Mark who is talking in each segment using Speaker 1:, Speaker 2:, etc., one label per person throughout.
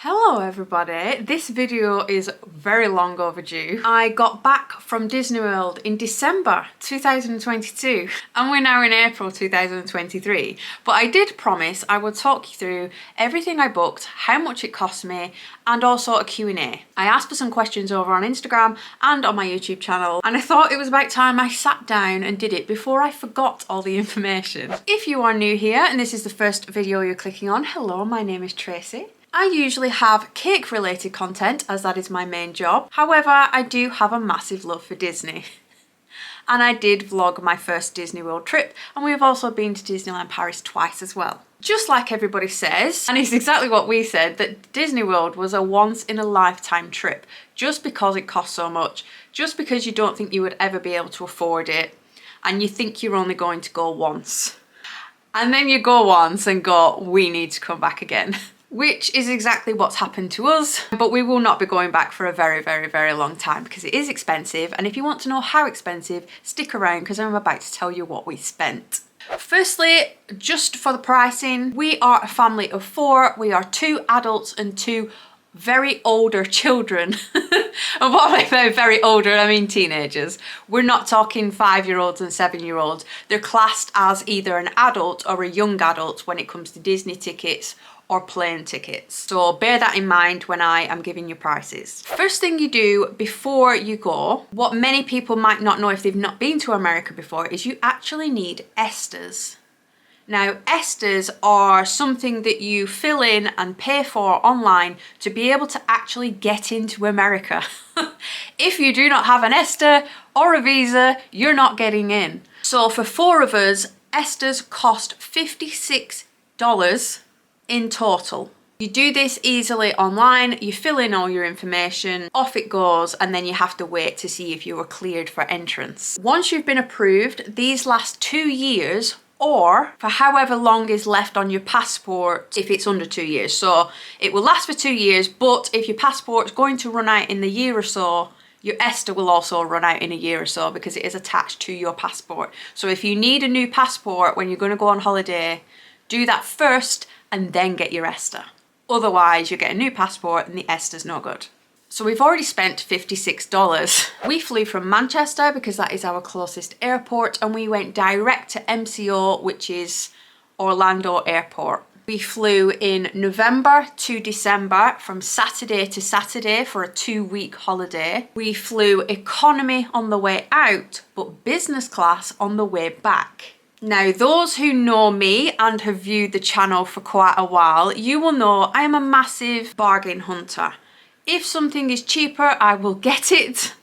Speaker 1: Hello everybody, this video is very long overdue. I got back from Disney World in December 2022 and we're now in April 2023, but I did promise I would talk you through everything I booked, how much it cost me, and also a Q&A. I asked for some questions over on Instagram and on my YouTube channel, and I thought it was about time I sat down and did it before I forgot all the information. If you are new here and this is the first video you're clicking on, hello, my name is Tracy. I usually have cake related content as that is my main job. However, I do have a massive love for Disney. And I did vlog my first Disney World trip, and we've also been to Disneyland Paris twice as well. Just like everybody says, and it's exactly what we said, that Disney World was a once in a lifetime trip just because it costs so much, just because you don't think you would ever be able to afford it, and you think you're only going to go once. And then you go once and go, we need to come back again. Which is exactly what's happened to us, but we will not be going back for a very long time because it is expensive, and if you want to know how expensive, stick around because I'm about to tell you what we spent. Firstly, just for the pricing, we are a family of 4. We are 2 adults and 2 very older children. And what I mean very older, I mean teenagers. We're not talking 5-year-olds and 7-year-olds. They're classed as either an adult or a young adult when it comes to Disney tickets or plane tickets. So bear that in mind when I am giving you prices. First thing you do before you go, what many people might not know if they've not been to America before, is you actually need ESTAs. Now, ESTAs are something that you fill in and pay for online to be able to actually get into America. If you do not have an ESTA or a visa, you're not getting in. So for 4 of us, ESTAs cost $56 in total. You do this easily online, you fill in all your information, off it goes, and then you have to wait to see if you were cleared for entrance. Once you've been approved, these last 2 years or for however long is left on your passport if it's under 2 years. So it will last for 2 years, but if your passport's going to run out in the year or so, your ESTA will also run out in a year or so because it is attached to your passport. So if you need a new passport when you're going to go on holiday, do that first and then get your ESTA. Otherwise, you get a new passport and the ESTA's no good. So we've already spent $56. We flew from Manchester because that is our closest airport, and we went direct to MCO, which is Orlando Airport. We flew in November to December from Saturday to Saturday for a 2-week holiday. We flew economy on the way out, but business class on the way back. Now, those who know me and have viewed the channel for quite a while, you will know I am a massive bargain hunter. If something is cheaper, I will get it.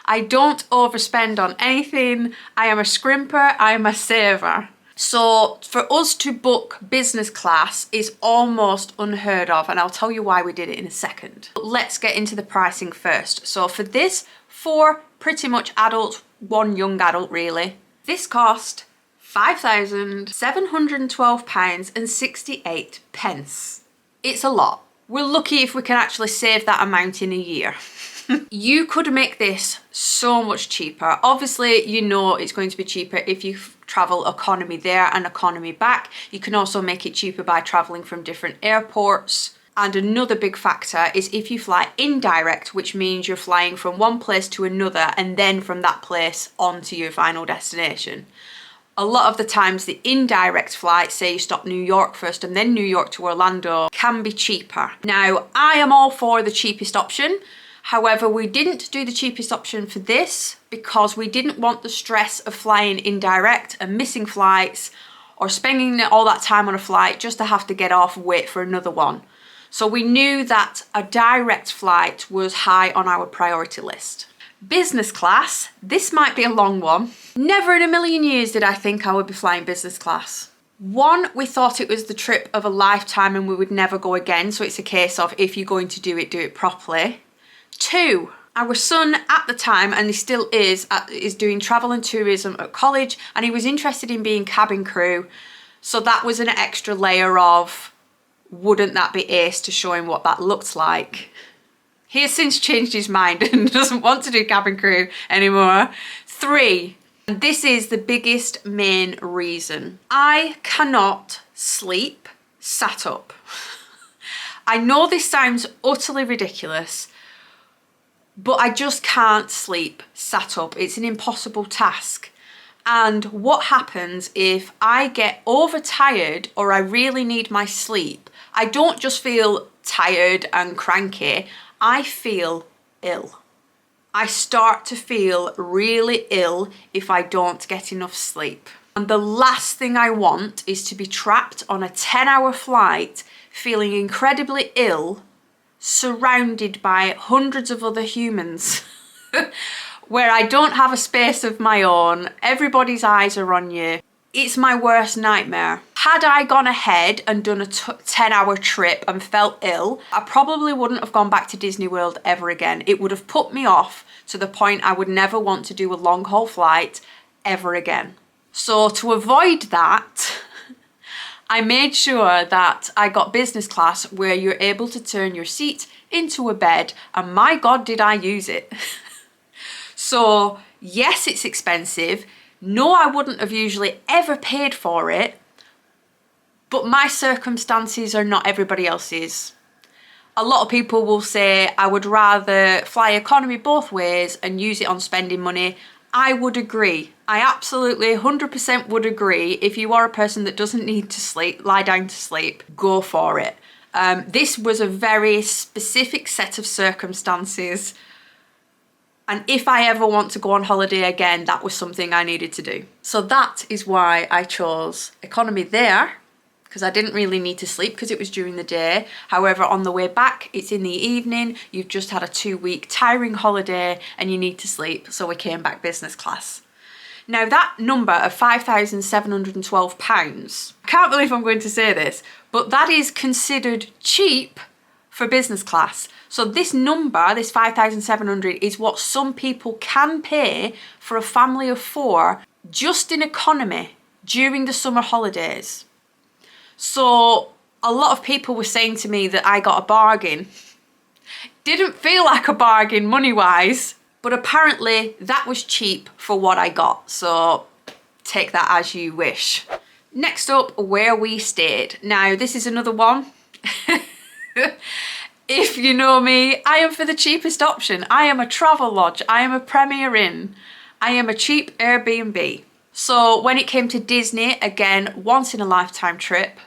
Speaker 1: I don't overspend on anything. I am a scrimper, I am a saver. So for us to book business class is almost unheard of, and I'll tell you why we did it in a second. But let's get into the pricing first. So for this, 4 pretty much adults, 1 young adult really, this cost £5,712.68. It's a lot. We're lucky if we can actually save that amount in a year. You could make this so much cheaper. Obviously, you know it's going to be cheaper if you travel economy there and economy back. You can also make it cheaper by traveling from different airports. And another big factor is if you fly indirect, which means you're flying from one place to another and then from that place on to your final destination. A lot of the times the indirect flights, say you stop New York first and then New York to Orlando, can be cheaper. Now, I am all for the cheapest option. However, we didn't do the cheapest option for this because we didn't want the stress of flying indirect and missing flights or spending all that time on a flight just to have to get off and wait for another one. So we knew that a direct flight was high on our priority list. Business class, this might be a long one. Never in a million years did I think I would be flying business class. 1, we thought it was the trip of a lifetime and we would never go again, so it's a case of if you're going to do it properly. 2, our son at the time, and he still is doing travel and tourism at college, and he was interested in being cabin crew, so that was an extra layer of, wouldn't that be ace to show him what that looked like? He has since changed his mind and doesn't want to do cabin crew anymore. 3, and this is the biggest main reason. I cannot sleep sat up. I know this sounds utterly ridiculous, but I just can't sleep sat up. It's an impossible task. And what happens if I get overtired or I really need my sleep? I don't just feel tired and cranky, I feel ill. I start to feel really ill if I don't get enough sleep. And the last thing I want is to be trapped on a 10-hour flight, feeling incredibly ill, surrounded by hundreds of other humans, where I don't have a space of my own, everybody's eyes are on you. It's my worst nightmare. Had I gone ahead and done a 10-hour trip and felt ill, I probably wouldn't have gone back to Disney World ever again. It would have put me off to the point I would never want to do a long haul flight ever again. So to avoid that, I made sure that I got business class where you're able to turn your seat into a bed, and my God, did I use it. So yes, it's expensive. No, I wouldn't have usually ever paid for it, but my circumstances are not everybody else's. A lot of people will say, I would rather fly economy both ways and use it on spending money. I would agree. I absolutely 100% would agree. If you are a person that doesn't need to sleep, lie down to sleep, go for it. This was a very specific set of circumstances. And if I ever want to go on holiday again, that was something I needed to do. So that is why I chose economy there, because I didn't really need to sleep because it was during the day. However, on the way back, it's in the evening. You've just had a 2-week tiring holiday and you need to sleep. So we came back business class. Now that number of £5,712, I can't believe I'm going to say this, but that is considered cheap for business class. So this number, this 5,700, is what some people can pay for a family of 4 just in economy during the summer holidays. So a lot of people were saying to me that I got a bargain. Didn't feel like a bargain money-wise, but apparently that was cheap for what I got. So take that as you wish. Next up, where we stayed. Now this is another one. If you know me, I am for the cheapest option. I am a travel lodge. I am a Premier Inn. I am a cheap Airbnb. So when it came to Disney, again, once in a lifetime trip.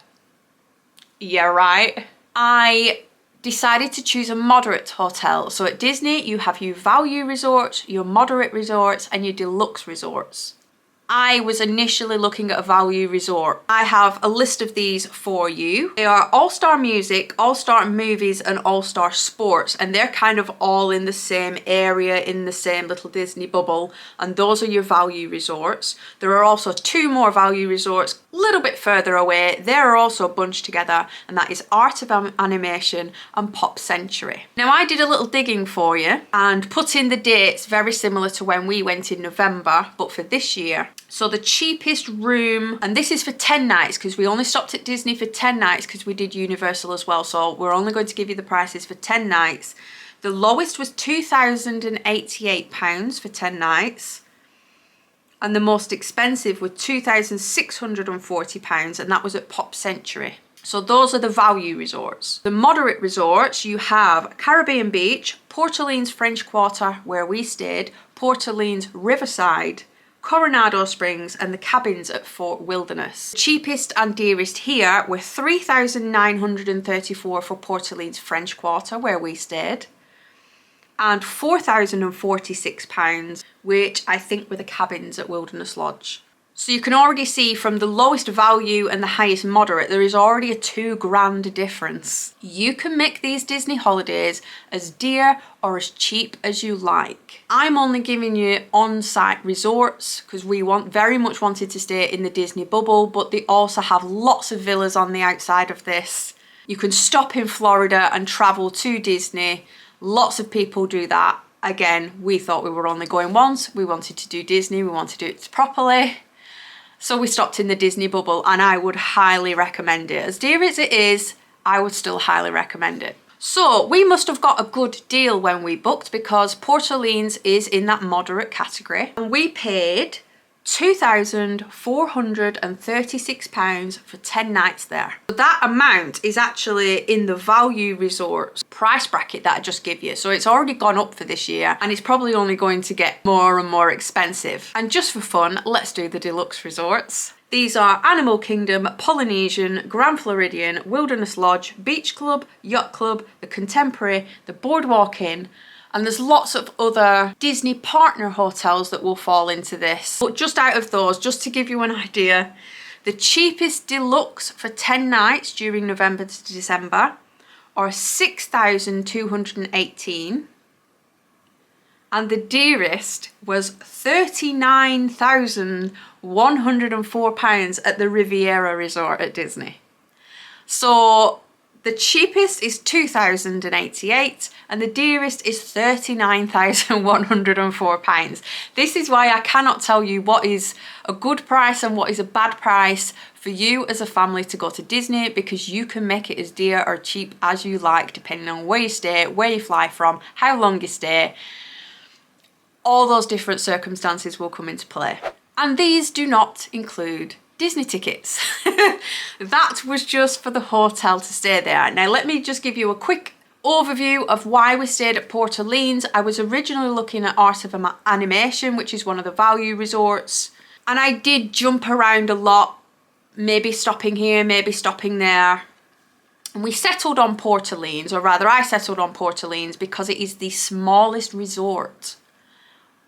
Speaker 1: Yeah, right. I decided to choose a moderate hotel. So at Disney, you have your value resorts, your moderate resorts, and your deluxe resorts. I was initially looking at a value resort. I have a list of these for you. They are All-Star Music, All-Star Movies, and All-Star Sports, and they're kind of all in the same area, in the same little Disney bubble, and those are your value resorts. There are also 2 more value resorts a little bit further away. They're also bunched together, and that is Art of Animation and Pop Century. Now I did a little digging for you and put in the dates very similar to when we went in November, but for this year. So the cheapest room, and this is for 10 nights because we only stopped at Disney for 10 nights because we did Universal as well. So we're only going to give you the prices for 10 nights. The lowest was £2,088 for 10 nights. And the most expensive was £2,640, and that was at Pop Century. So those are the value resorts. The moderate resorts, you have Caribbean Beach, Port Orleans French Quarter, where we stayed, Port Orleans Riverside, Coronado Springs, and the cabins at Fort Wilderness. The cheapest and dearest here were $3,934 for Port Orleans French Quarter, where we stayed, and £4,046, which I think were the cabins at Wilderness Lodge. So you can already see from the lowest value and the highest moderate, there is already a £2,000 difference. You can make these Disney holidays as dear or as cheap as you like. I'm only giving you on-site resorts because we very much wanted to stay in the Disney bubble, but they also have lots of villas on the outside of this. You can stop in Florida and travel to Disney. Lots of people do that. Again, we thought we were only going once. We wanted to do Disney. We wanted to do it properly. So we stopped in the Disney bubble, and I would highly recommend it. As dear as it is, I would still highly recommend it. So we must have got a good deal when we booked because Port Orleans is in that moderate category. And we paid £2,436 for 10 nights there. So that amount is actually in the value resorts price bracket that I just give you. So it's already gone up for this year and it's probably only going to get more and more expensive. And just for fun, let's do the deluxe resorts. These are Animal Kingdom, Polynesian, Grand Floridian, Wilderness Lodge, Beach Club, Yacht Club, the Contemporary, the Boardwalk Inn, and there's lots of other Disney partner hotels that will fall into this. But just out of those, just to give you an idea, the cheapest deluxe for 10 nights during November to December are £6,218. And the dearest was £39,104 at the Riviera Resort at Disney. So the cheapest is £2,088 and the dearest is £39,104. This is why I cannot tell you what is a good price and what is a bad price for you as a family to go to Disney, because you can make it as dear or cheap as you like depending on where you stay, where you fly from, how long you stay. All those different circumstances will come into play. And these do not include Disney tickets. That was just for the hotel to stay there. Now let me just give you a quick overview of why we stayed at Port Orleans. I was originally looking at Art of Animation, which is one of the value resorts, and I did jump around a lot, maybe stopping here, maybe stopping there. And we settled on Port Orleans, or rather I settled on Port Orleans because it is the smallest resort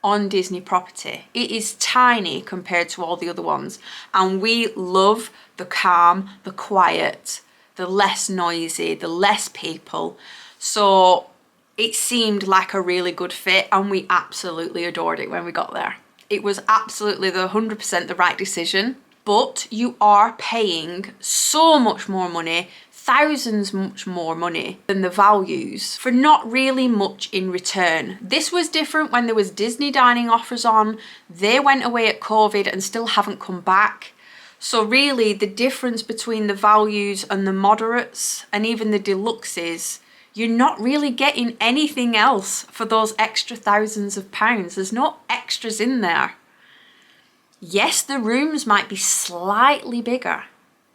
Speaker 1: on Disney property. It is tiny compared to all the other ones, and we love the calm, the quiet, the less noisy, the less people. So it seemed like a really good fit and we absolutely adored it when we got there. It was absolutely the 100% the right decision, but you are paying so much more money, thousands much more money than the values for not really much in return. This was different when there was Disney dining offers on. They went away at COVID and still haven't come back. So really the difference between the values and the moderates and even the deluxes, you're not really getting anything else for those extra thousands of pounds. There's no extras in there. Yes, the rooms might be slightly bigger.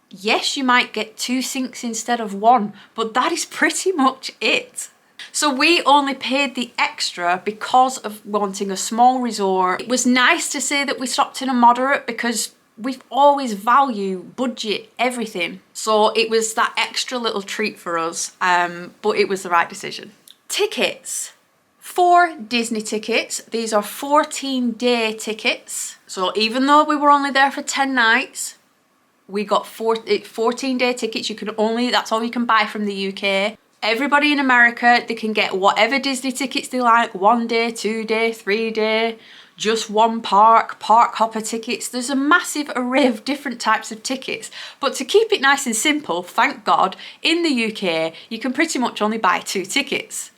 Speaker 1: Yes, you might get 2 sinks instead of 1, but that is pretty much it. So we only paid the extra because of wanting a small resort. It was nice to say that we stopped in a moderate because we've always value, budget, everything. So it was that extra little treat for us, but it was the right decision. Tickets. 4 Disney tickets. These are 14-day tickets. So even though we were only there for 10 nights, we got 14-day tickets. That's all you can buy from the UK. Everybody in America, they can get whatever Disney tickets they like, 1 day, 2 day, 3 day, just one park hopper tickets. There's a massive array of different types of tickets. But to keep it nice and simple, thank God, in the UK, you can pretty much only buy 2 tickets.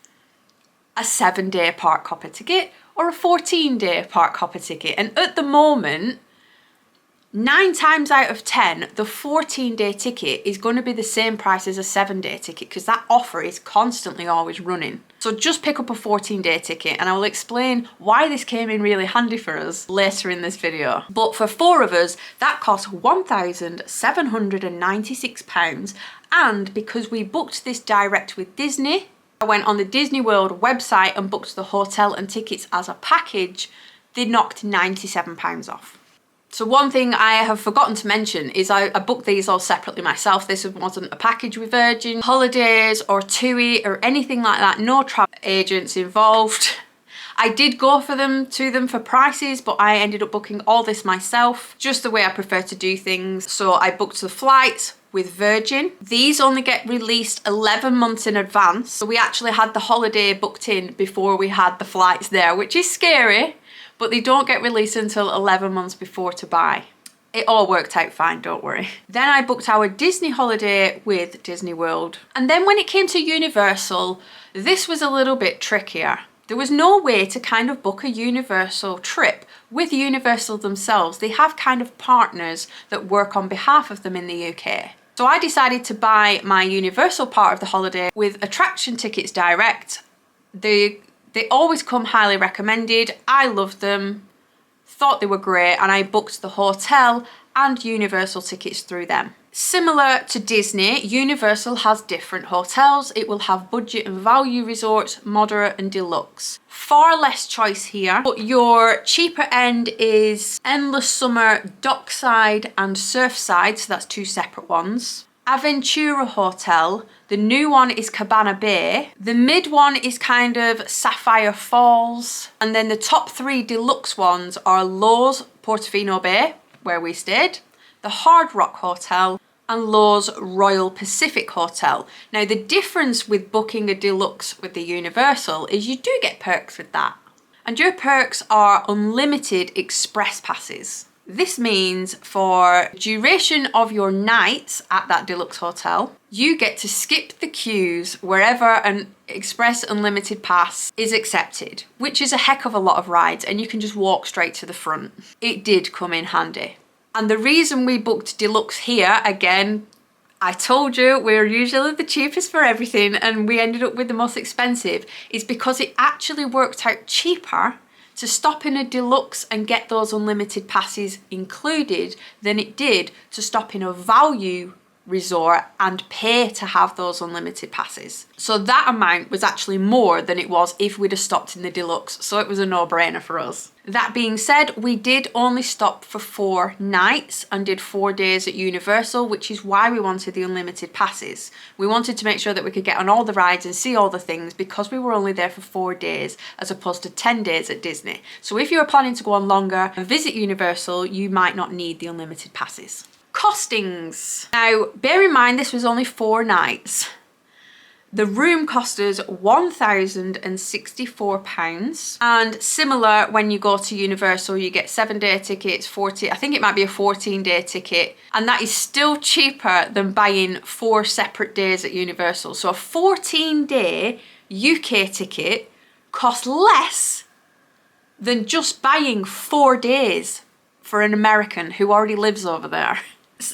Speaker 1: A 7-day park hopper ticket or a 14-day park hopper ticket. And at the moment, 9 times out of 10, the 14-day ticket is going to be the same price as a 7-day ticket because that offer is constantly always running. So just pick up a 14-day ticket and I will explain why this came in really handy for us later in this video. But for 4 of us, that cost £1,796, and because we booked this direct with Disney, I went on the Disney World website and booked the hotel and tickets as a package, they knocked £97 off. So one thing I have forgotten to mention is I booked these all separately myself. This wasn't a package with Virgin Holidays or TUI or anything like that. No travel agents involved. I did go to them for prices, but I ended up booking all this myself, just the way I prefer to do things. So I booked the flights with Virgin. These only get released 11 months in advance. So we actually had the holiday booked in before we had the flights there, which is scary, but they don't get released until 11 months before to buy. It all worked out fine, don't worry. Then I booked our Disney holiday with Disney World. And then when it came to Universal, this was a little bit trickier. There was no way to kind of book a Universal trip with Universal themselves. They have kind of partners that work on behalf of them in the UK. So I decided to buy my Universal part of the holiday with attraction tickets direct. They always come highly recommended. I love them. thought they were great, and I booked the hotel and Universal tickets through them. Similar to Disney, Universal has different hotels. It will have budget and value resorts, moderate and deluxe. Far less choice here, but your cheaper end is Endless Summer Dockside and Surfside, so that's two separate ones. Aventura Hotel, the new one is Cabana Bay. The mid one is kind of Sapphire Falls. And then the top three deluxe ones are Lowe's Portofino Bay, where we stayed, the Hard Rock Hotel, and Lowe's Royal Pacific Hotel. Now, the difference with booking a deluxe with the Universal is you do get perks with that. And your perks are unlimited express passes. This means for duration of your nights at that deluxe hotel, you get to skip the queues wherever an express unlimited pass is accepted, which is a heck of a lot of rides, and you can just walk straight to the front. It did come in handy. And the reason we booked deluxe here, again, I told you we're usually the cheapest for everything and we ended up with the most expensive, is because it actually worked out cheaper to stop in a deluxe and get those unlimited passes included than it did to stop in a value resort and pay to have those unlimited passes. So that amount was actually more than it was if we'd have stopped in the deluxe, so it was a no-brainer for us. That being said, we did only stop for 4 nights and did 4 days at Universal, which is why we wanted the unlimited passes. We wanted to make sure that we could get on all the rides and see all the things because we were only there for 4 days as opposed to 10 days at Disney. So if you were planning to go on longer and visit Universal, you might not need the unlimited passes. Costings. Now, bear in mind this was only 4 nights. The room cost us £1,064, and similar when you go to Universal, you get 7-day tickets, I think it might be a 14-day ticket, and that is still cheaper than buying 4 separate days at Universal. So a 14-day UK ticket costs less than just buying 4 days for an American who already lives over there.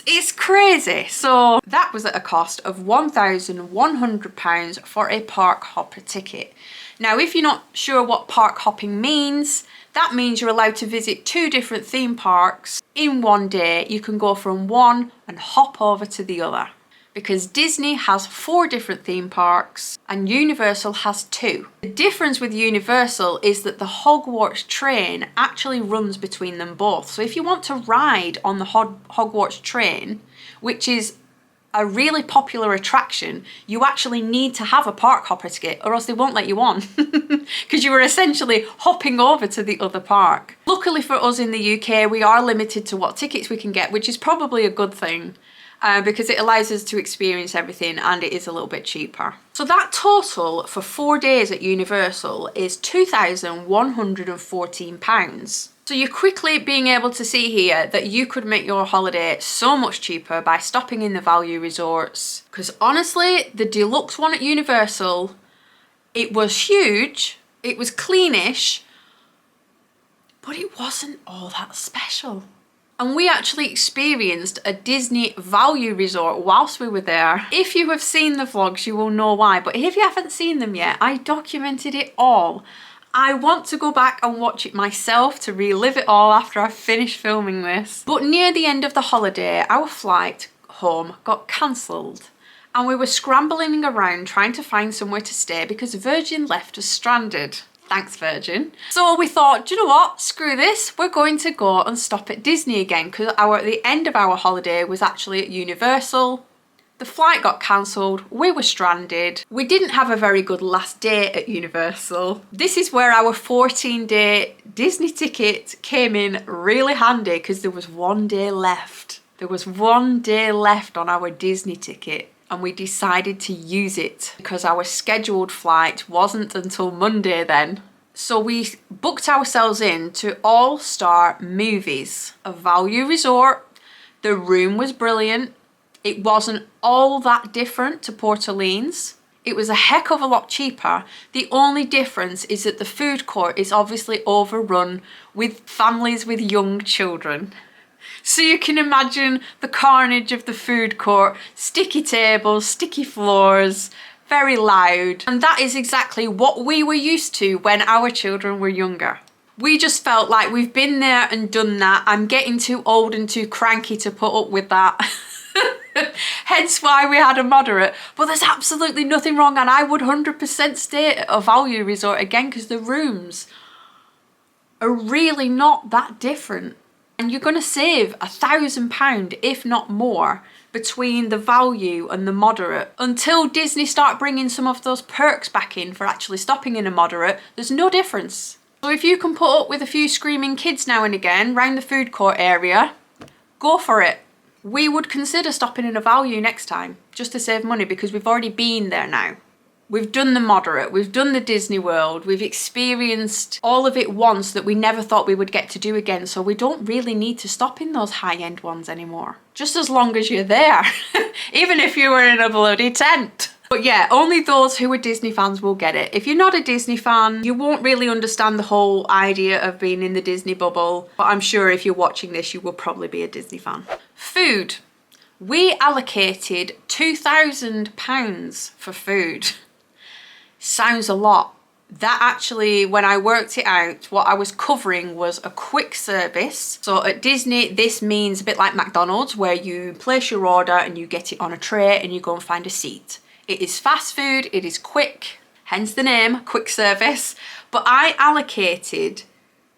Speaker 1: It's crazy. So that was at a cost of £1,100 for a park hopper ticket. Now, if you're not sure what park hopping means, that means you're allowed to visit 2 different theme parks in one day. You can go from one and hop over to the other. Because Disney has 4 different theme parks and Universal has 2. The difference with Universal is that the Hogwarts train actually runs between them both. So if you want to ride on the Hogwarts train, which is a really popular attraction, you actually need to have a park hopper ticket or else they won't let you on because you were essentially hopping over to the other park. Luckily for us in the UK, we are limited to what tickets we can get, which is probably a good thing. Because it allows us to experience everything and it is a little bit cheaper. So that total for 4 days at Universal is £2,114. So you're quickly being able to see here that you could make your holiday so much cheaper by stopping in the value resorts. Because honestly, the deluxe one at Universal, it was huge, it was cleanish, but it wasn't all that special. And we actually experienced a Disney value resort whilst we were there. If you have seen the vlogs, you will know why. But if you haven't seen them yet, I documented it all. I want to go back and watch it myself to relive it all after I've finished filming this. But near the end of the holiday, our flight home got cancelled. And we were scrambling around trying to find somewhere to stay because Virgin left us stranded. Thanks, Virgin. So we thought, do you know what? Screw this. We're going to go and stop at Disney again because the end of our holiday was actually at Universal. The flight got cancelled. We were stranded. We didn't have a very good last day at Universal. This is where our 14-day Disney ticket came in really handy because there was 1 day left. There was 1 day left on our Disney ticket. And we decided to use it because our scheduled flight wasn't until Monday then. So we booked ourselves in to All Star Movies, a value resort. The room was brilliant. It wasn't all that different to Port Orleans. It was a heck of a lot cheaper. The only difference is that the food court is obviously overrun with families with young children. So you can imagine the carnage of the food court, sticky tables, sticky floors, very loud. And that is exactly what we were used to when our children were younger. We just felt like we've been there and done that. I'm getting too old and too cranky to put up with that. Hence why we had a moderate. But there's absolutely nothing wrong, and I would 100% stay at a value resort again, because the rooms are really not that different. And you're going to save £1,000, if not more, between the value and the moderate. Until Disney start bringing some of those perks back in for actually stopping in a moderate, there's no difference. So if you can put up with a few screaming kids now and again round the food court area, go for it. We would consider stopping in a value next time, just to save money, because we've already been there now. We've done the moderate, we've done the Disney World, we've experienced all of it once that we never thought we would get to do again, so we don't really need to stop in those high-end ones anymore. Just as long as you're there, even if you were in a bloody tent. But yeah, only those who are Disney fans will get it. If you're not a Disney fan, you won't really understand the whole idea of being in the Disney bubble, but I'm sure if you're watching this, you will probably be a Disney fan. Food. We allocated £2,000 for food. Sounds a lot. That actually, when I worked it out, what I was covering was a quick service. So at Disney, this means a bit like McDonald's, where you place your order and you get it on a tray and you go and find a seat. It is fast food, it is quick, hence the name, quick service. But I allocated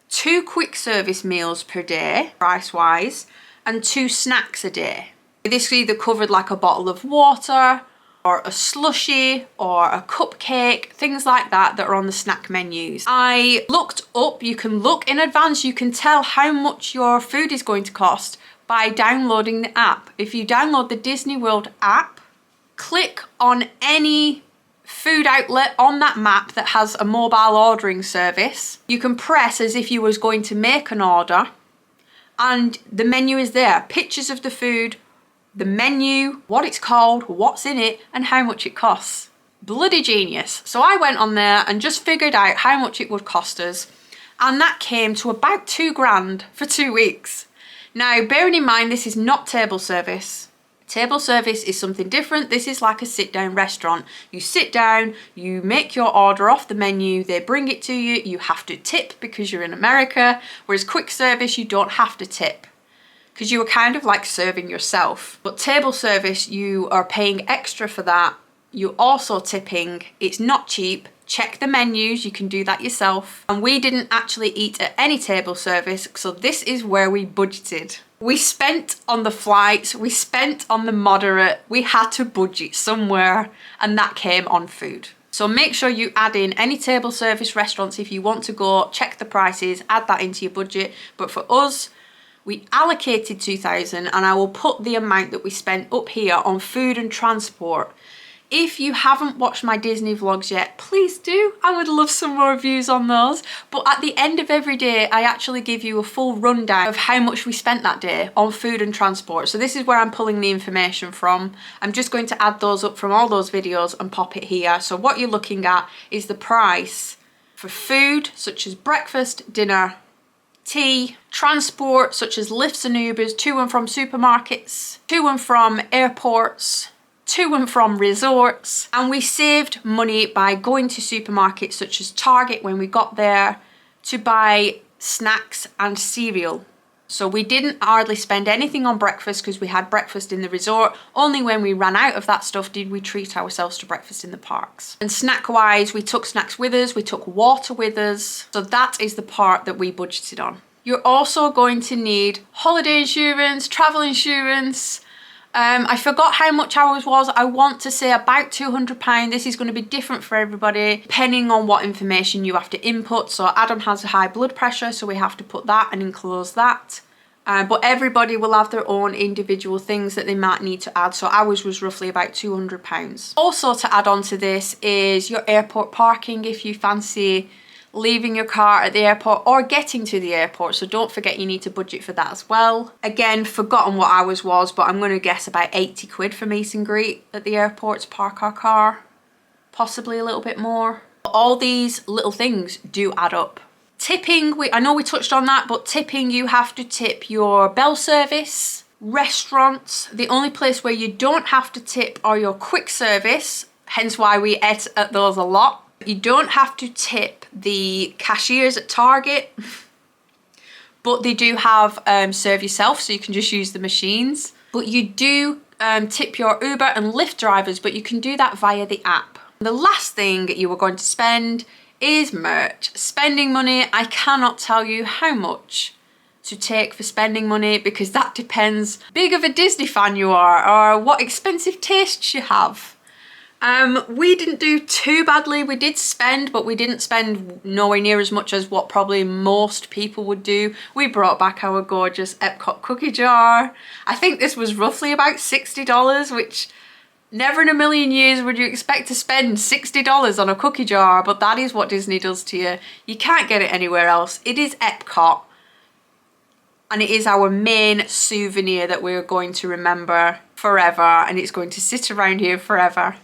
Speaker 1: 2 quick service meals per day, price-wise, and 2 snacks a day. This either covered like a bottle of water, or a slushie, or a cupcake, things like that are on the snack menus. I looked up, you can look in advance, you can tell how much your food is going to cost by downloading the app. If you download the Disney World app, click on any food outlet on that map that has a mobile ordering service. You can press as if you was going to make an order, and the menu is there. Pictures of the food, the menu, what it's called, what's in it, and how much it costs. Bloody genius. So I went on there and just figured out how much it would cost us, and that came to about £2,000 for 2 weeks. Now, bearing in mind, this is not table service. Table service is something different. This is like a sit-down restaurant. You sit down, you make your order off the menu, they bring it to you, you have to tip because you're in America, whereas quick service, you don't have to tip, because you are kind of like serving yourself. But table service, you are paying extra for that. You're also tipping. It's not cheap. Check the menus, you can do that yourself. And we didn't actually eat at any table service, so this is where we budgeted. We spent on the flights, we spent on the moderate, we had to budget somewhere, and that came on food. So make sure you add in any table service restaurants if you want to go, check the prices, add that into your budget. But for us, we allocated 2,000, and I will put the amount that we spent up here on food and transport. If you haven't watched my Disney vlogs yet, please do. I would love some more views on those. But at the end of every day, I actually give you a full rundown of how much we spent that day on food and transport. So this is where I'm pulling the information from. I'm just going to add those up from all those videos and pop it here. So what you're looking at is the price for food, such as breakfast, dinner, tea, transport, such as lifts and Ubers, to and from supermarkets, to and from airports, to and from resorts. And we saved money by going to supermarkets such as Target when we got there to buy snacks and cereal. So we didn't hardly spend anything on breakfast because we had breakfast in the resort. Only when we ran out of that stuff did we treat ourselves to breakfast in the parks. And snack wise, we took snacks with us, we took water with us. So that is the part that we budgeted on. You're also going to need holiday insurance, travel insurance. I forgot how much ours was. I want to say about £200. This is going to be different for everybody depending on what information you have to input. So Adam has a high blood pressure, so we have to put that and enclose that. But everybody will have their own individual things that they might need to add. So ours was roughly about £200. Also to add on to this is your airport parking if you fancy leaving your car at the airport or getting to the airport. So don't forget you need to budget for that as well. Again, forgotten what ours was, but I'm going to guess about 80 quid for meet and greet at the airport to park our car. Possibly a little bit more. All these little things do add up. Tipping, I know we touched on that, but tipping, you have to tip your bell service, restaurants. The only place where you don't have to tip are your quick service, hence why we ate at those a lot. You don't have to tip the cashiers at Target, but they do have serve yourself, so you can just use the machines. But you do tip your Uber and Lyft drivers, but you can do that via the app. The last thing you are going to spend is merch. Spending money, I cannot tell you how much to take for spending money, because that depends big of a Disney fan you are or what expensive tastes you have. We didn't do too badly. We did spend, but we didn't spend nowhere near as much as what probably most people would do. We brought back our gorgeous Epcot cookie jar. I think this was roughly about $60, which never in a million years would you expect to spend $60 on a cookie jar, but that is what Disney does to you. You can't get it anywhere else. It is Epcot, and it is our main souvenir that we're going to remember forever, and it's going to sit around here forever.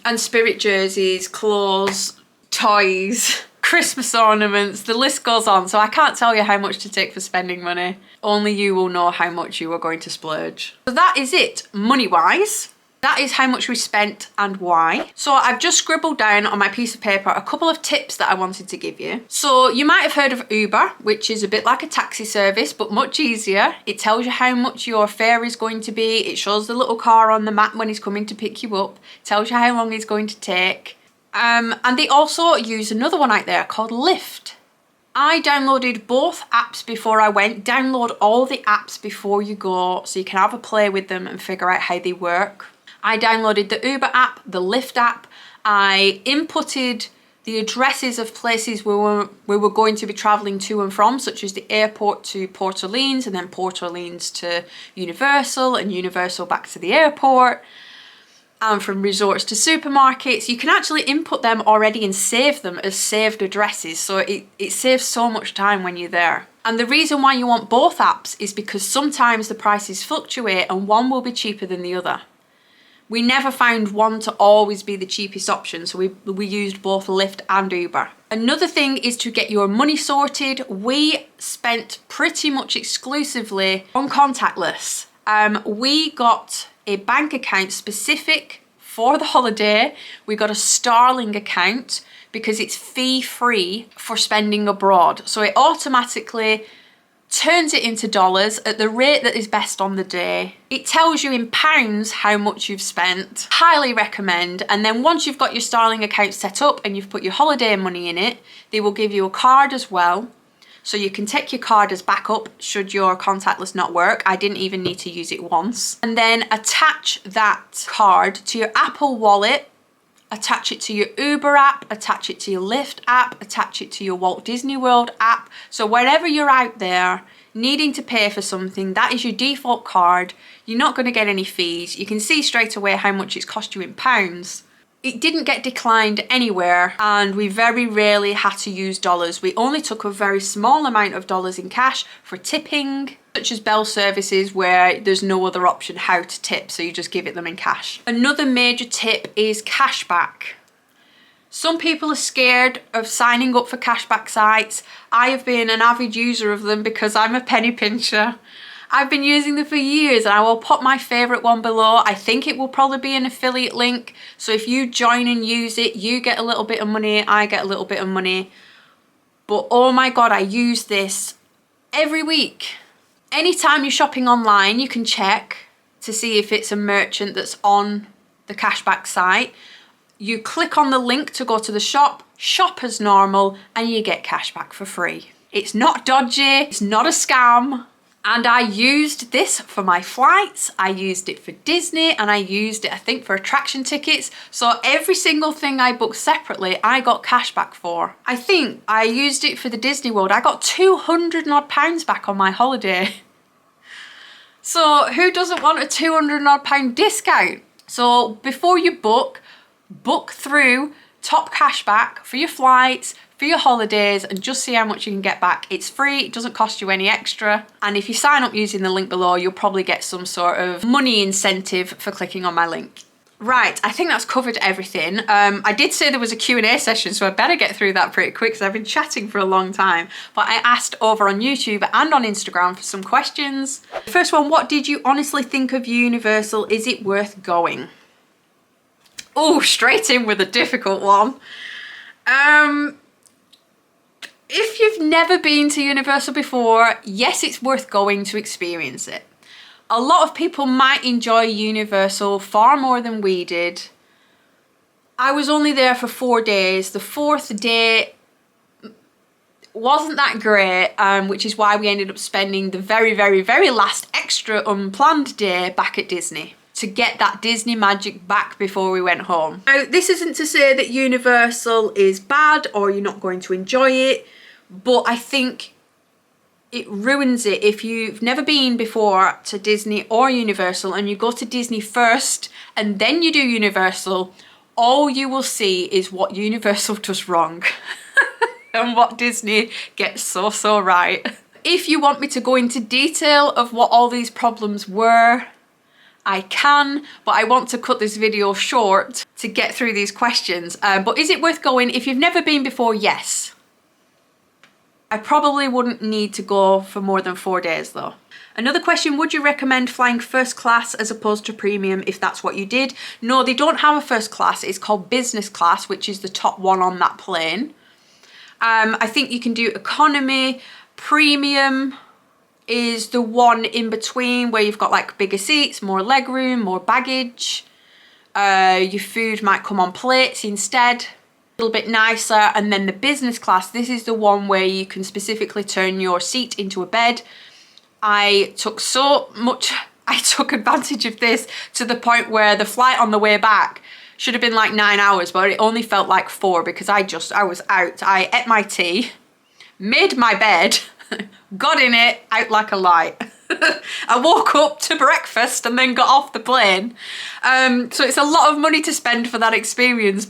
Speaker 1: And spirit jerseys, clothes, toys, Christmas ornaments, the list goes on. So I can't tell you how much to take for spending money. Only you will know how much you are going to splurge. So that is it, money-wise. That is how much we spent and why. So I've just scribbled down on my piece of paper a couple of tips that I wanted to give you. So you might have heard of Uber, which is a bit like a taxi service, but much easier. It tells you how much your fare is going to be. It shows the little car on the map when he's coming to pick you up. It tells you how long he's going to take. And they also use another one out there called Lyft. I downloaded both apps before I went. Download all the apps before you go so you can have a play with them and figure out how they work. I downloaded the Uber app, the Lyft app. I inputted the addresses of places we were going to be traveling to and from, such as the airport to Port Orleans, and then Port Orleans to Universal, and Universal back to the airport, and from resorts to supermarkets. You can actually input them already and save them as saved addresses, so it saves so much time when you're there. And the reason why you want both apps is because sometimes the prices fluctuate and one will be cheaper than the other. We never found one to always be the cheapest option, so we used both Lyft and Uber. Another thing is to get your money sorted. We spent pretty much exclusively on contactless. We got a bank account specific for the holiday. We got a Starling account because it's fee-free for spending abroad. So it automatically turns it into dollars at the rate that is best on the day. It tells you in pounds how much you've spent. Highly recommend. And then once you've got your Starling account set up and you've put your holiday money in it, they will give you a card as well. So you can take your card as backup should your contactless not work. I didn't even need to use it once. And then attach that card to your Apple Wallet, attach it to your Uber app, attach it to your Lyft app, attach it to your Walt Disney World app. So wherever you're out there needing to pay for something, that is your default card. You're not going to get any fees. You can see straight away how much it's cost you in pounds. It didn't get declined anywhere, and we very rarely had to use dollars. We only took a very small amount of dollars in cash for tipping, such as bell services where there's no other option how to tip, so you just give it them in cash. Another major tip is cashback. Some people are scared of signing up for cashback sites. I have been an avid user of them because I'm a penny pincher. I've been using them for years, and I will put my favourite one below. I think it will probably be an affiliate link. So if you join and use it, you get a little bit of money, I get a little bit of money. But oh my God, I use this every week. Anytime you're shopping online, you can check to see if it's a merchant that's on the cashback site. You click on the link to go to the shop, shop as normal, and you get cashback for free. It's not dodgy, it's not a scam. And I used this for my flights, I used it for Disney, and I used it, I think, for attraction tickets. So every single thing I booked separately, I got cashback for. I think I used it for the Disney World. I got £200 and odd back on my holiday. So who doesn't want a £200 and odd discount? So before you book through Topcashback for your flights, for your holidays, and just see how much you can get back. It's free, it doesn't cost you any extra. And if you sign up using the link below, you'll probably get some sort of money incentive for clicking on my link. Right, I think that's covered everything. I did say there was a Q&A session, so I better get through that pretty quick because I've been chatting for a long time. But I asked over on YouTube and on Instagram for some questions. The first one, what did you honestly think of Universal? Is it worth going? Oh, straight in with a difficult one. never been to Universal before, yes, it's worth going to experience it. A lot of people might enjoy Universal far more than we did. I was only there for 4 days. The 4th day wasn't that great, which is why we ended up spending the very, very, very last extra unplanned day back at Disney to get that Disney magic back before we went home. Now, this isn't to say that Universal is bad or you're not going to enjoy it, but I think it ruins it if you've never been before to Disney or Universal and you go to Disney first and then you do Universal. All you will see is what Universal does wrong and what Disney gets so right. If you want me to go into detail of what all these problems were, I can, but I want to cut this video short to get through these questions. But is it worth going? If you've never been before, yes. I probably wouldn't need to go for more than 4 days though. Another question, would you recommend flying first class as opposed to premium if that's what you did? No, they don't have a first class. It's called business class, which is the top one on that plane. I think you can do economy. Premium is the one in between where you've got like bigger seats, more legroom, more baggage. Your food might come on plates instead. A little bit nicer. And then the business class, this is the one where you can specifically turn your seat into a bed. I took advantage of this to the point where the flight on the way back should have been like 9 hours, but it only felt like 4 because I was out. I ate my tea, made my bed, got in it, out like a light. I woke up to breakfast and then got off the plane. So it's a lot of money to spend for that experience,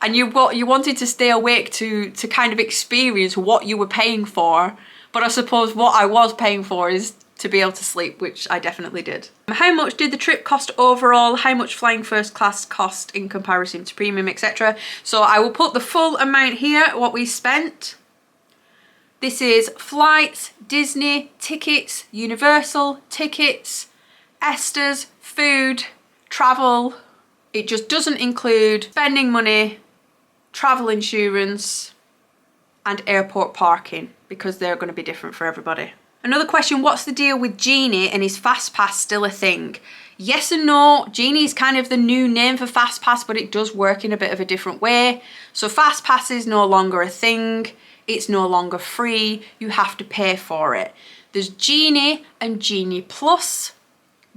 Speaker 1: and you wanted to stay awake to kind of experience what you were paying for. But I suppose what I was paying for is to be able to sleep, which I definitely did. How much did the trip cost overall? How much flying first class cost in comparison to premium, etc.? So I will put the full amount here, what we spent. This is flights, Disney, tickets, Universal, tickets, Esther's, food, travel. It just doesn't include spending money, travel insurance, and airport parking, because they're going to be different for everybody. Another question, what's the deal with Genie and is FastPass still a thing? Yes and no. Genie is kind of the new name for FastPass, but it does work in a bit of a different way. So FastPass is no longer a thing. It's no longer free. You have to pay for it. There's Genie and Genie Plus.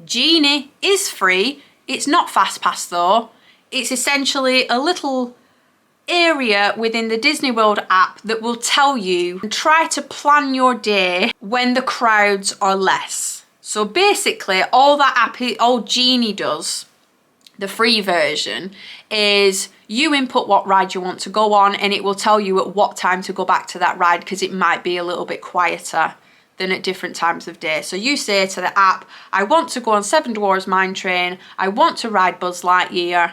Speaker 1: Genie is free. It's not FastPass though. It's essentially a little area within the Disney World app that will tell you and try to plan your day when the crowds are less. So basically all Genie does, the free version, is you input what ride you want to go on and it will tell you at what time to go back to that ride because it might be a little bit quieter than at different times of day. So you say to the app, I want to go on Seven Dwarfs Mine Train, I want to ride Buzz Lightyear.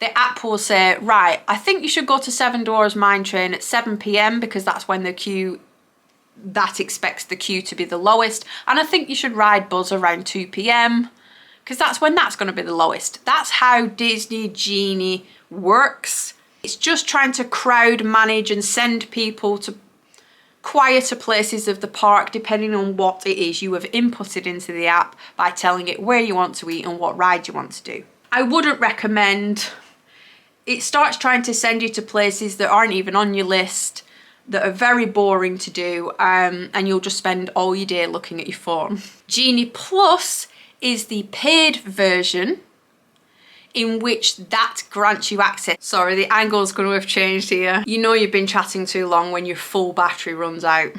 Speaker 1: The app will say, right, I think you should go to Seven Dwarfs Mine Train at 7 PM because that's when that expects the queue to be the lowest. And I think you should ride Buzz around 2 PM because that's when that's going to be the lowest. That's how Disney Genie works. It's just trying to crowd manage and send people to quieter places of the park depending on what it is you have inputted into the app by telling it where you want to eat and what ride you want to do. I wouldn't recommend. It starts trying to send you to places that aren't even on your list, that are very boring to do, and you'll just spend all your day looking at your phone. Genie Plus is the paid version in which that grants you access. Sorry, the angle's going to have changed here. You know you've been chatting too long when your full battery runs out.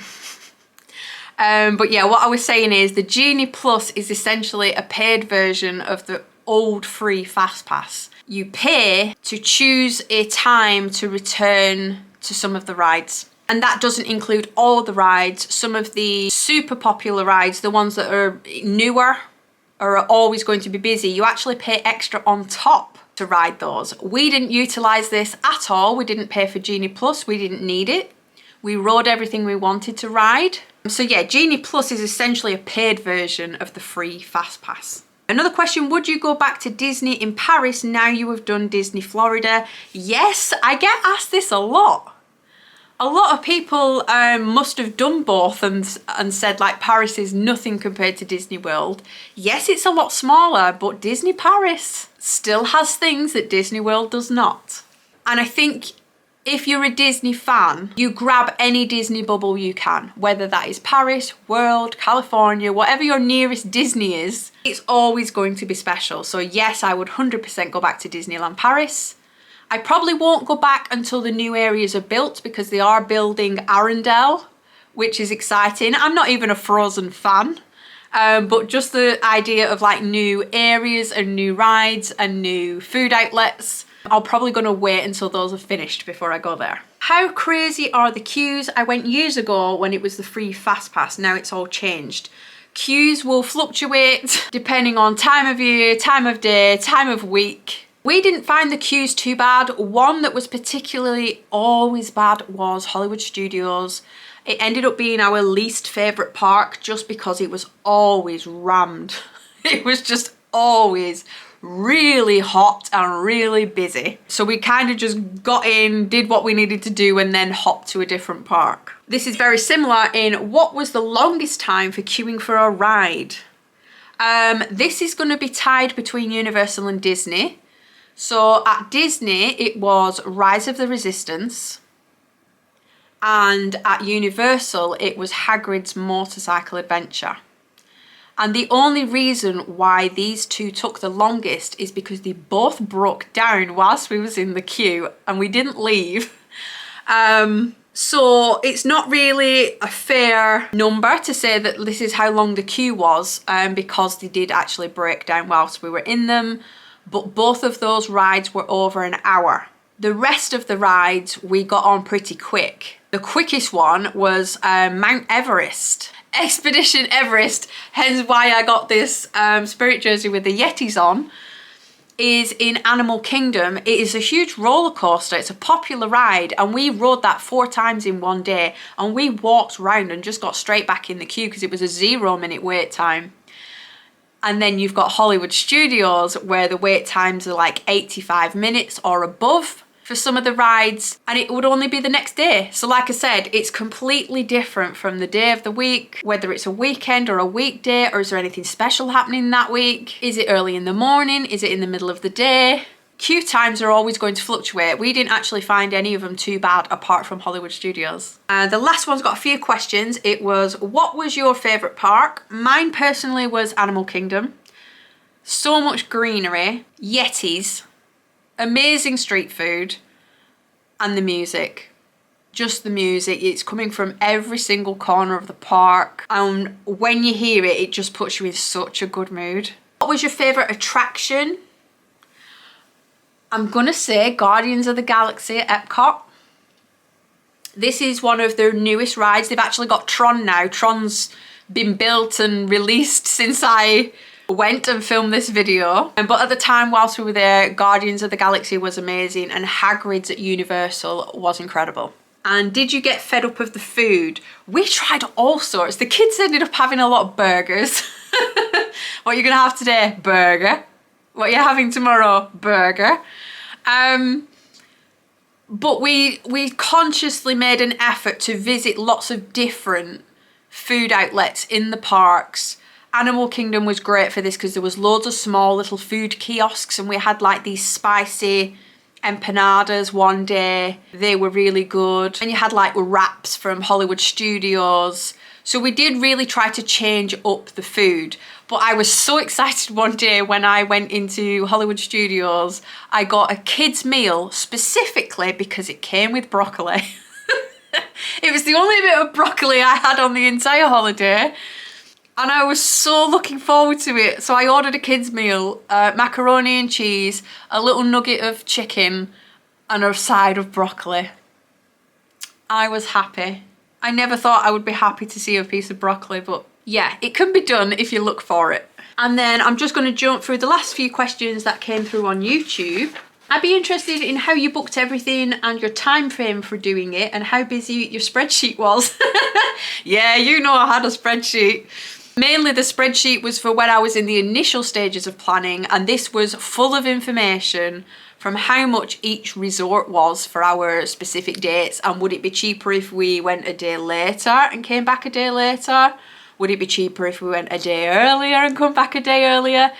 Speaker 1: But yeah, what I was saying is the Genie Plus is essentially a paid version of the old free FastPass. You pay to choose a time to return to some of the rides. And that doesn't include all the rides. Some of the super popular rides, the ones that are newer, are always going to be busy. You actually pay extra on top to ride those. We didn't utilize this at all. We didn't pay for Genie Plus. We didn't need it. We rode everything we wanted to ride. So yeah, Genie Plus is essentially a paid version of the free FastPass. Another question, would you go back to Disney in Paris now you have done Disney Florida? Yes, I get asked this a lot. A lot of people must have done both and said like Paris is nothing compared to Disney World. Yes, it's a lot smaller, but Disney Paris still has things that Disney World does not. And I think if you're a Disney fan, you grab any Disney bubble you can, whether that is Paris, World, California, whatever your nearest Disney is, it's always going to be special. So yes, I would 100% go back to Disneyland Paris. I probably won't go back until the new areas are built because they are building Arendelle, which is exciting. I'm not even a Frozen fan, but just the idea of like new areas and new rides and new food outlets, I'm probably going to wait until those are finished before I go there. How crazy are the queues? I went years ago when it was the free fast pass. Now it's all changed. Queues will fluctuate depending on time of year, time of day, time of week. We didn't find the queues too bad. One that was particularly always bad was Hollywood Studios. It ended up being our least favourite park just because it was always rammed. It was just always really hot and really busy. So we kind of just got in, did what we needed to do, and then hopped to a different park. This is very similar in what was the longest time for queuing for a ride. This is going to be tied between Universal and Disney. So at Disney, it was Rise of the Resistance, and at Universal, it was Hagrid's Motorcycle Adventure. And the only reason why these two took the longest is because they both broke down whilst we was in the queue and we didn't leave. So it's not really a fair number to say that this is how long the queue was, because they did actually break down whilst we were in them. But both of those rides were over an hour. The rest of the rides we got on pretty quick. The quickest one was Mount Everest. Expedition Everest, hence why I got this Spirit jersey with the Yetis on, is in Animal Kingdom. It is a huge roller coaster. It's a popular ride, and we rode that 4 times in one day, and we walked round and just got straight back in the queue because it was a 0-minute wait time. And then you've got Hollywood Studios where the wait times are like 85 minutes or above for some of the rides, and it would only be the next day. So like I said, it's completely different from the day of the week, whether it's a weekend or a weekday, or is there anything special happening that week? Is it early in the morning? Is it in the middle of the day? Queue times are always going to fluctuate. We didn't actually find any of them too bad apart from Hollywood Studios. The last one's got a few questions. It was, what was your favourite park? Mine personally was Animal Kingdom. So much greenery, Yetis, amazing street food, and the music. Just the music. It's coming from every single corner of the park, and when you hear it, it just puts you in such a good mood. What was your favourite attraction? I'm gonna say Guardians of the Galaxy at Epcot. This is one of their newest rides. They've actually got Tron now. Tron's been built and released since I went and filmed this video. But at the time whilst we were there, Guardians of the Galaxy was amazing, and Hagrid's at Universal was incredible. And did you get fed up of the food? We tried all sorts. The kids ended up having a lot of burgers. What are you gonna have today? Burger. What are you having tomorrow? Burger. But we consciously made an effort to visit lots of different food outlets in the parks. Animal Kingdom was great for this because there was loads of small little food kiosks, and we had like these spicy empanadas one day. They were really good. And you had like wraps from Hollywood Studios. So we did really try to change up the food. But I was so excited one day when I went into Hollywood Studios. I got a kid's meal specifically because it came with broccoli. It was the only bit of broccoli I had on the entire holiday, and I was so looking forward to it. So I ordered a kid's meal, macaroni and cheese, a little nugget of chicken, and a side of broccoli. I was happy. I never thought I would be happy to see a piece of broccoli, but yeah, it can be done if you look for it. And then I'm just going to jump through the last few questions that came through on YouTube. I'd be interested in how you booked everything and your time frame for doing it, and how busy your spreadsheet was. Yeah, you know I had a spreadsheet. Mainly the spreadsheet was for when I was in the initial stages of planning, and this was full of information from how much each resort was for our specific dates, and would it be cheaper if we went a day later and came back a day later? Would it be cheaper if we went a day earlier and come back a day earlier?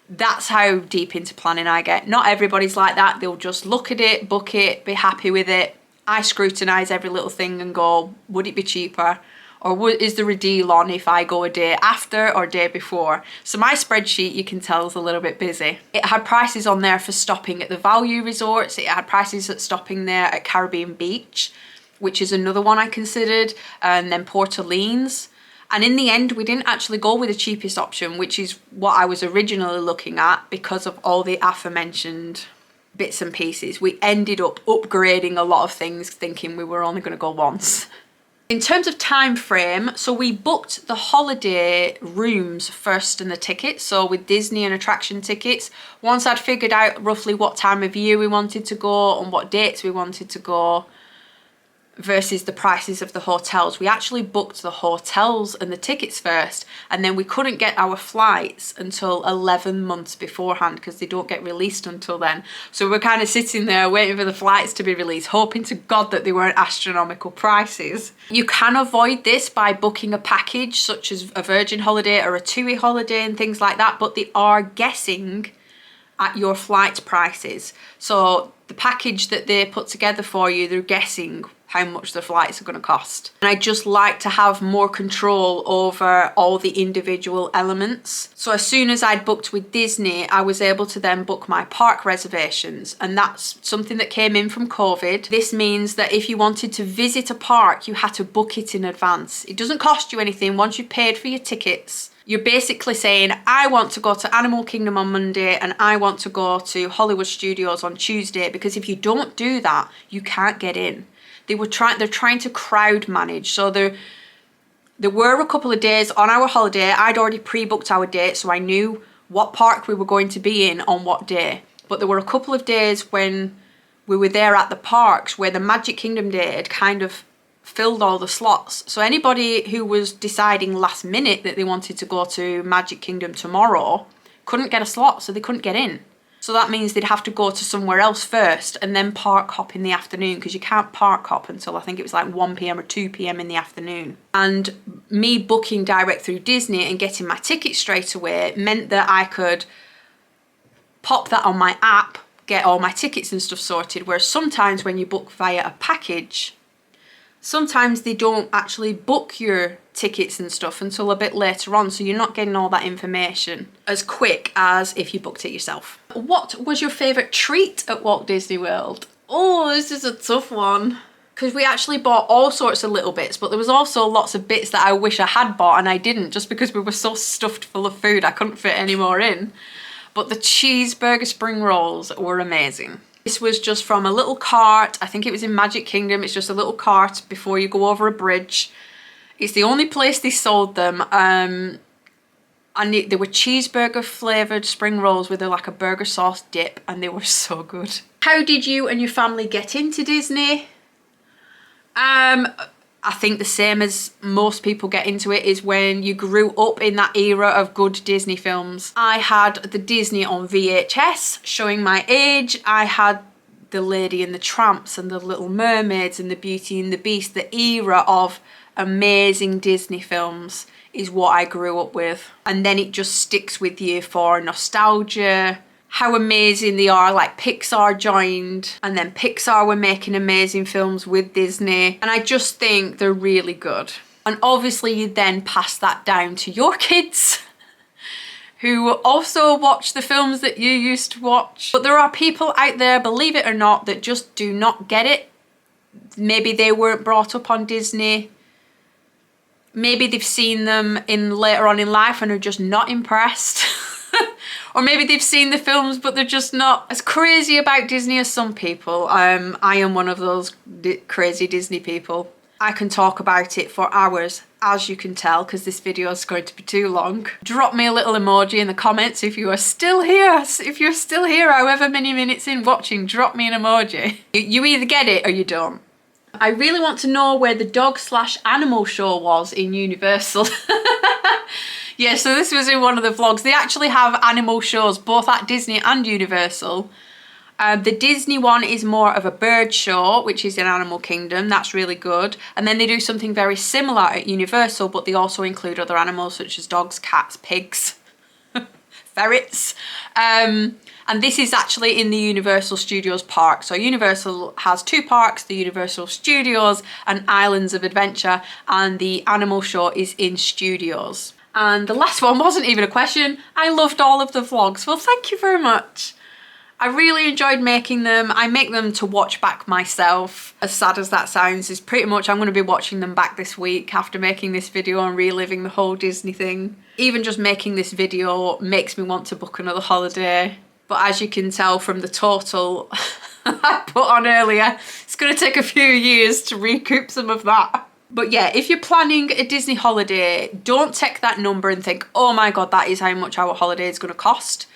Speaker 1: That's how deep into planning I get. Not everybody's like that. They'll just look at it, book it, be happy with it. I scrutinise every little thing and go, would it be cheaper? Or is there a deal on if I go a day after or day before? So my spreadsheet, you can tell, is a little bit busy. It had prices on there for stopping at the value resorts. It had prices at stopping there at Caribbean Beach, which is another one I considered, and then Port Orleans. And in the end, we didn't actually go with the cheapest option, which is what I was originally looking at because of all the aforementioned bits and pieces. We ended up upgrading a lot of things thinking we were only going to go once. In terms of time frame, so we booked the holiday rooms first and the tickets, so with Disney and attraction tickets. Once I'd figured out roughly what time of year we wanted to go and what dates we wanted to go versus the prices of the hotels, we actually booked the hotels and the tickets first, and then we couldn't get our flights until 11 months beforehand because they don't get released until then. So we're kind of sitting there waiting for the flights to be released, hoping to God that they weren't astronomical prices. You can avoid this by booking a package such as a Virgin holiday or a TUI holiday and things like that, but they are guessing at your flight prices. So the package that they put together for you, they're guessing how much the flights are going to cost. And I just like to have more control over all the individual elements. So as soon as I'd booked with Disney, I was able to then book my park reservations. And that's something that came in from COVID. This means that if you wanted to visit a park, you had to book it in advance. It doesn't cost you anything once you've paid for your tickets. You're basically saying, I want to go to Animal Kingdom on Monday and I want to go to Hollywood Studios on Tuesday, because if you don't do that, you can't get in. They're trying to crowd manage. So there were a couple of days on our holiday. I'd already pre-booked our date, so I knew what park we were going to be in on what day. But there were a couple of days when we were there at the parks where the Magic Kingdom day had kind of filled all the slots. So anybody who was deciding last minute that they wanted to go to Magic Kingdom tomorrow couldn't get a slot, so they couldn't get in. So that means they'd have to go to somewhere else first and then park hop in the afternoon, because you can't park hop until I think it was like 1 p.m. or 2 p.m. in the afternoon. And me booking direct through Disney and getting my ticket straight away meant that I could pop that on my app, get all my tickets and stuff sorted. Whereas sometimes when you book via a package, sometimes they don't actually book your tickets and stuff until a bit later on, so you're not getting all that information as quick as if you booked it yourself. What was your favourite treat at Walt Disney World? Oh, this is a tough one, because we actually bought all sorts of little bits, but there was also lots of bits that I wish I had bought and I didn't, just because we were so stuffed full of food I couldn't fit any more in. But the cheeseburger spring rolls were amazing. This was just from a little cart. I think it was in Magic Kingdom. It's just a little cart before you go over a bridge. It's the only place they sold them. And they were cheeseburger flavoured spring rolls with like a burger sauce dip, and they were so good. How did you and your family get into Disney? I think the same as most people get into it is when you grew up in that era of good Disney films. I had the Disney on VHS, showing my age. I had the Lady and the Tramps and the Little Mermaids and the Beauty and the Beast. The era of amazing Disney films is what I grew up with. And then it just sticks with you for nostalgia, how amazing they are. Like Pixar joined, and then Pixar were making amazing films with Disney, and I just think they're really good. And obviously you then pass that down to your kids who also watch the films that you used to watch. But there are people out there, believe it or not, that just do not get it. Maybe they weren't brought up on Disney. Maybe they've seen them later on in life and are just not impressed. Or maybe they've seen the films but they're just not as crazy about Disney as some people. I am one of those crazy Disney people. I can talk about it for hours, as you can tell, because this video is going to be too long. Drop me a little emoji in the comments if you are still here. If you're still here, however many minutes in watching, drop me an emoji. You either get it or you don't. I really want to know where the dog/animal show was in Universal. Yeah, so this was in one of the vlogs. They actually have animal shows both at Disney and Universal. The Disney one is more of a bird show, which is in Animal Kingdom. That's really good. And then they do something very similar at Universal, but they also include other animals such as dogs, cats, pigs, ferrets. And this is actually in the Universal Studios park. So Universal has two parks, the Universal Studios and Islands of Adventure, and the animal show is in Studios. And the last one wasn't even a question. I loved all of the vlogs. Well, thank you very much. I really enjoyed making them. I make them to watch back myself. As sad as that sounds, is pretty much I'm going to be watching them back this week after making this video and reliving the whole Disney thing. Even just making this video makes me want to book another holiday. But as you can tell from the total I put on earlier, it's going to take a few years to recoup some of that. But yeah, if you're planning a Disney holiday, don't take that number and think, oh my God, that is how much our holiday is going to cost.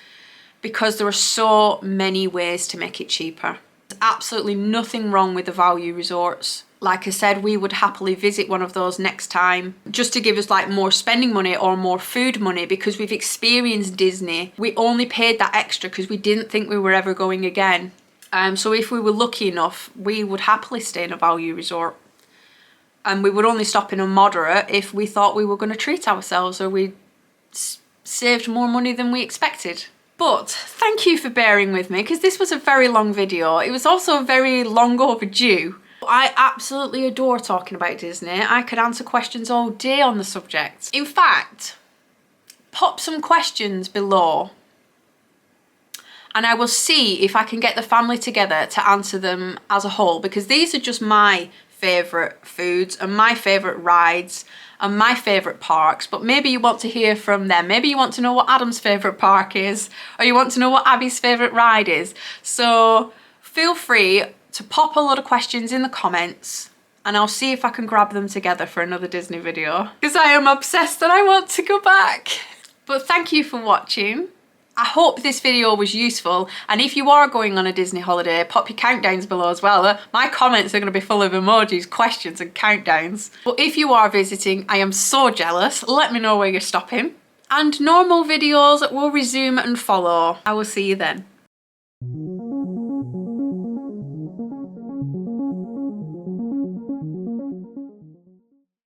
Speaker 1: Because there are so many ways to make it cheaper. There's absolutely nothing wrong with the value resorts. Like I said, we would happily visit one of those next time just to give us like more spending money or more food money, because we've experienced Disney. We only paid that extra because we didn't think we were ever going again. So if we were lucky enough, we would happily stay in a value resort. And we would only stop in a moderate if we thought we were going to treat ourselves or we saved more money than we expected. But thank you for bearing with me, because this was a very long video. It was also very long overdue. I absolutely adore talking about Disney. I could answer questions all day on the subject. In fact, pop some questions below and I will see if I can get the family together to answer them as a whole, because these are just my favourite foods and my favourite rides and my favourite parks. But maybe you want to hear from them. Maybe you want to know what Adam's favourite park is, or you want to know what Abby's favourite ride is. So feel free to pop a lot of questions in the comments and I'll see if I can grab them together for another Disney video, because I am obsessed and I want to go back. But thank you for watching. I hope this video was useful, and if you are going on a Disney holiday, pop your countdowns below as well. My comments are going to be full of emojis, questions and countdowns. But if you are visiting, I am so jealous. Let me know where you're stopping. And normal videos will resume and follow. I will see you then.